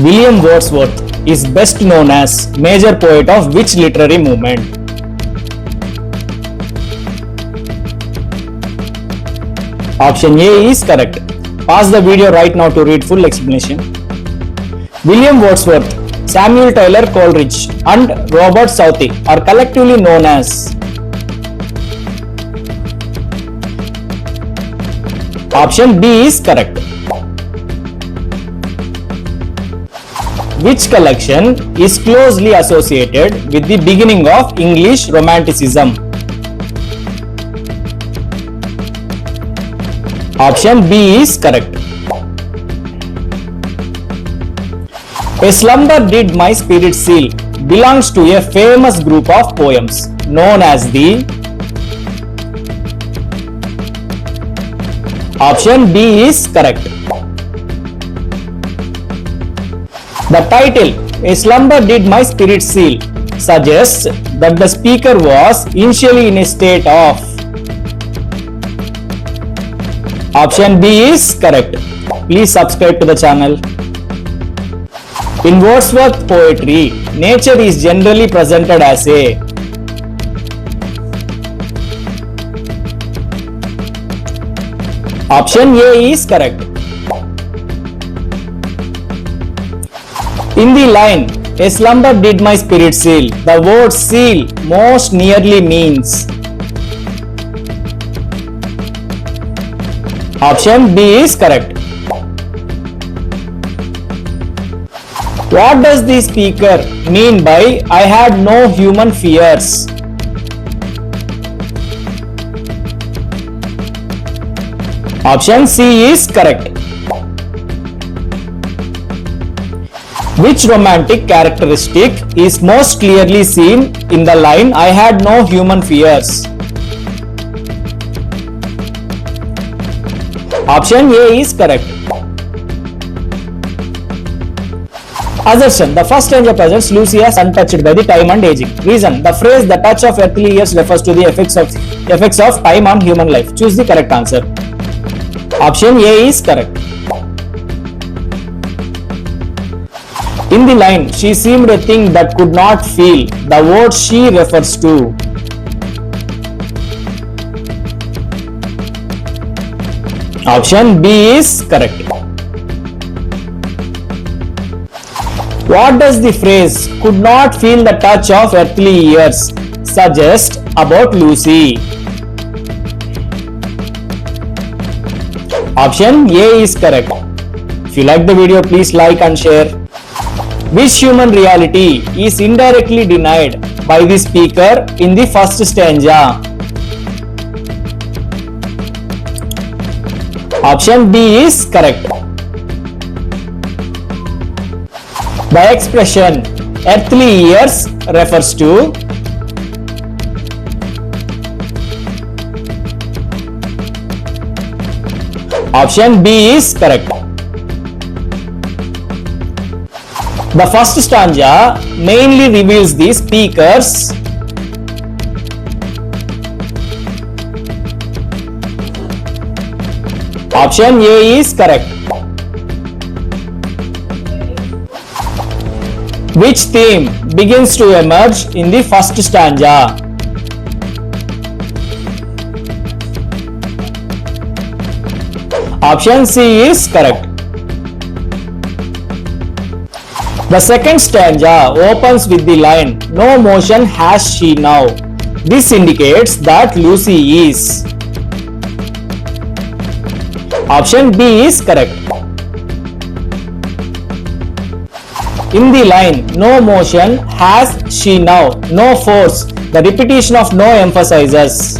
William Wordsworth is best known as major poet of which literary movement? Option A is correct. Pause the video right now to read full explanation. William Wordsworth, Samuel Taylor Coleridge and Robert Southey are collectively known as. Option B is correct. Which collection is closely associated with the beginning of English Romanticism? Option B is correct. A Slumber Did My Spirit Seal belongs to a famous group of poems known as the. Option B is correct. The title, A Slumber Did My Spirit Seal, suggests that the speaker was initially in a state of. Option B is correct. Please subscribe to the channel. In Wordsworth poetry, nature is generally presented as a. Option A is correct. In the line, a slumber did my spirit seal, the word seal most nearly means. Option B is correct. What does the speaker mean by I had no human fears? Option C is correct. Which romantic characteristic is most clearly seen in the line I had no human fears? Option A is correct. Assertion: the first stranger presents Lucy as untouched by the time and aging. Reason: the phrase the touch of earthly years refers to the effects of time on human life. Choose the correct answer. Option A is correct. In the line, she seemed a thing that could not feel, the word she refers to. Option B is correct. What does the phrase could not feel the touch of earthly years suggest about Lucy? Option A is correct. If you like the video, please like and share. Which human reality is indirectly denied by the speaker in the first stanza? Option B is correct. The expression earthly years refers to. Option B is correct. The first stanza mainly reveals the speaker's. Option A is correct. Which theme begins to emerge in the first stanza? Option C is correct. The second stanza opens with the line, no motion has she now. This indicates that Lucy is. Option B is correct. In the line, no motion has she now, no force, the repetition of no emphasizes.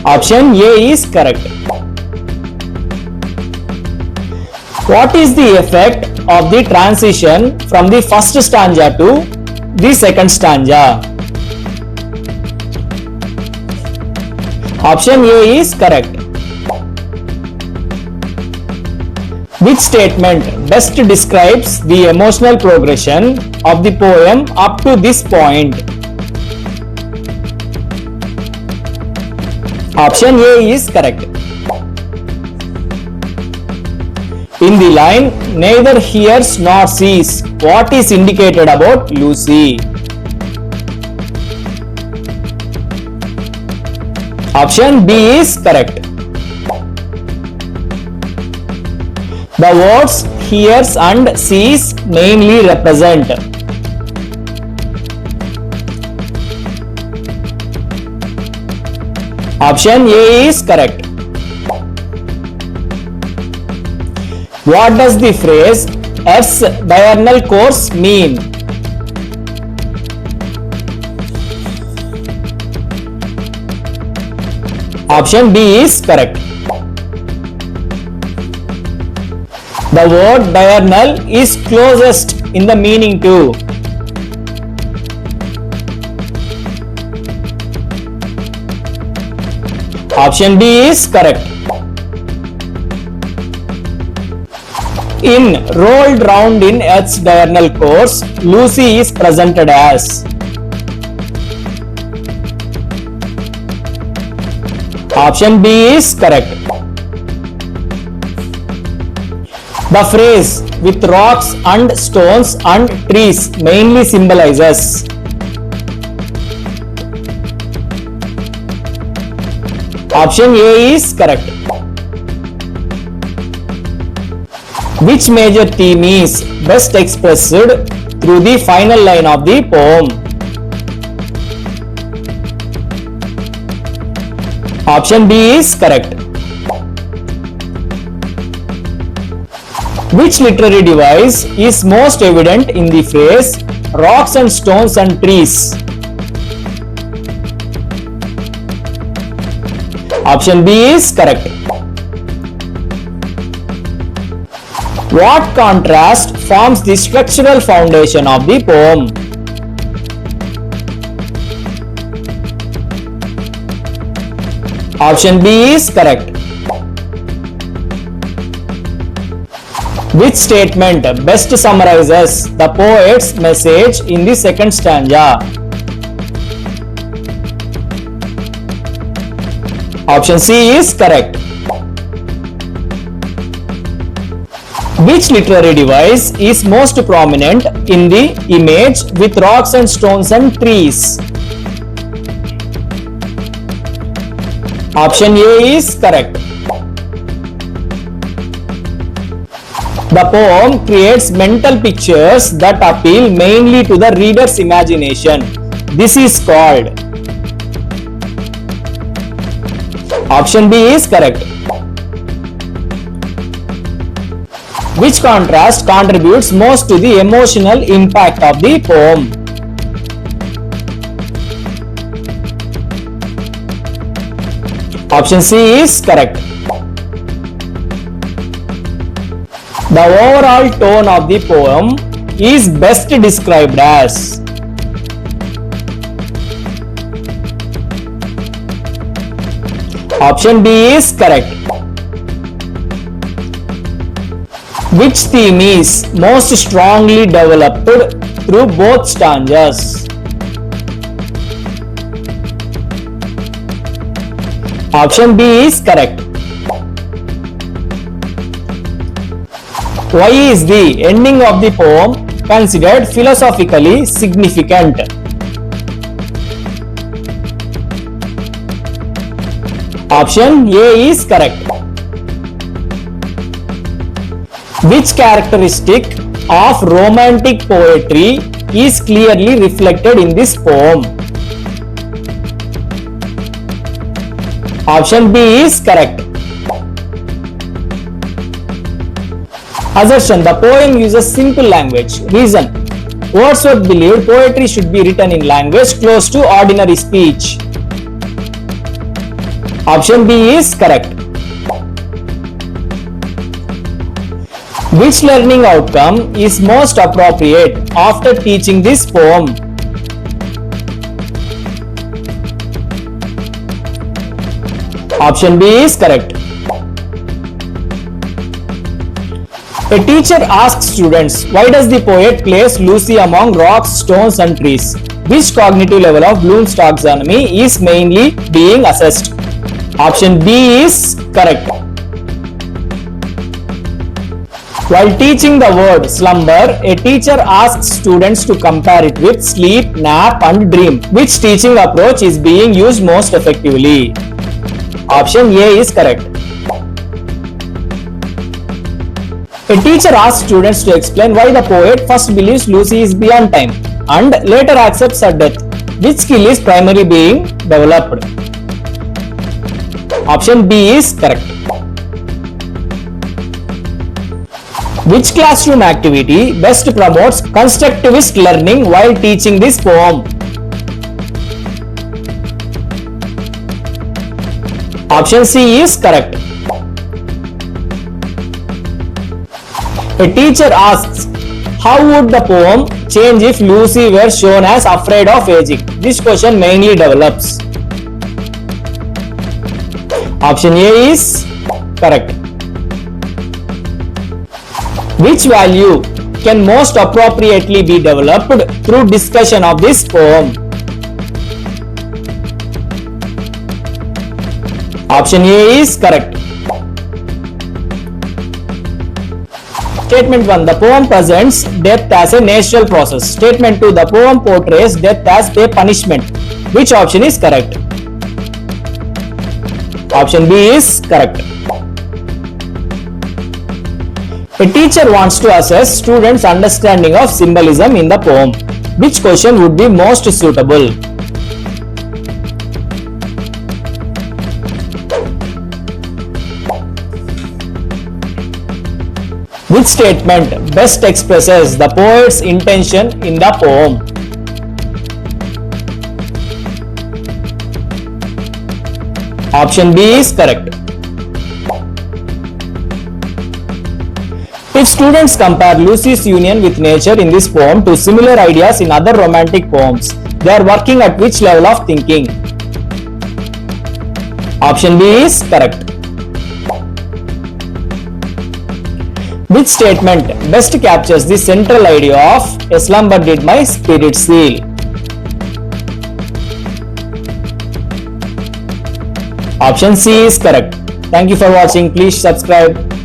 Option A is correct. What is the effect of the transition from the first stanza to the second stanza? Option A is correct. Which statement best describes the emotional progression of the poem up to this point? Option A is correct. In the line, neither hears nor sees, what is indicated about Lucy? Option B is correct. The words hears and sees mainly represent. Option A is correct. What does the phrase F's diurnal course mean? Option B is correct. The word diurnal is closest in the meaning to. Option B is correct. In Rolled Round in Earth's Diurnal Course, Lucy is presented as. Option B is correct. The phrase with rocks and stones and trees mainly symbolizes. Option A is correct. Which major theme is best expressed through the final line of the poem? Option B is correct. Which literary device is most evident in the phrase rocks and stones and trees? Option B is correct. What contrast forms the structural foundation of the poem? Option B is correct. Which statement best summarizes the poet's message in the second stanza? Option C is correct. Which literary device is most prominent in the image with rocks and stones and trees? Option A is correct. The poem creates mental pictures that appeal mainly to the reader's imagination. This is called. Option B is correct. Which contrast contributes most to the emotional impact of the poem? Option C is correct. The overall tone of the poem is best described as. Option B is correct. Which theme is most strongly developed through both stanzas? Option B is correct. Why is the ending of the poem considered philosophically significant? Option A is correct. Which characteristic of romantic poetry is clearly reflected in this poem? Option B is correct. Assertion: the poem uses simple language. Reason: Wordsworth believed poetry should be written in language close to ordinary speech. Option B is correct. Which learning outcome is most appropriate after teaching this poem? Option B is correct. A teacher asks students, why does the poet place Lucy among rocks, stones and trees? Which cognitive level of Bloom's taxonomy is mainly being assessed? Option B is correct. While teaching the word slumber, a teacher asks students to compare it with sleep, nap and dream. Which teaching approach is being used most effectively? Option A is correct. A teacher asks students to explain why the poet first believes Lucy is beyond time and later accepts her death. Which skill is primarily being developed? Option B is correct. Which classroom activity best promotes constructivist learning while teaching this poem? Option C is correct. A teacher asks, how would the poem change if Lucy were shown as afraid of aging? This question mainly develops. Option A is correct. Which value can most appropriately be developed through discussion of this poem? Option A is correct. Statement 1. The poem presents death as a natural process. Statement 2. The poem portrays death as a punishment. Which option is correct? Option B is correct. A teacher wants to assess students' understanding of symbolism in the poem. Which question would be most suitable? Which statement best expresses the poet's intention in the poem? Option B is correct. If students compare Lucy's union with nature in this poem to similar ideas in other romantic poems, they are working at which level of thinking? Option B is correct. Which statement best captures the central idea of a slumber did my spirit seal? Option C is correct. Thank you for watching. Please subscribe.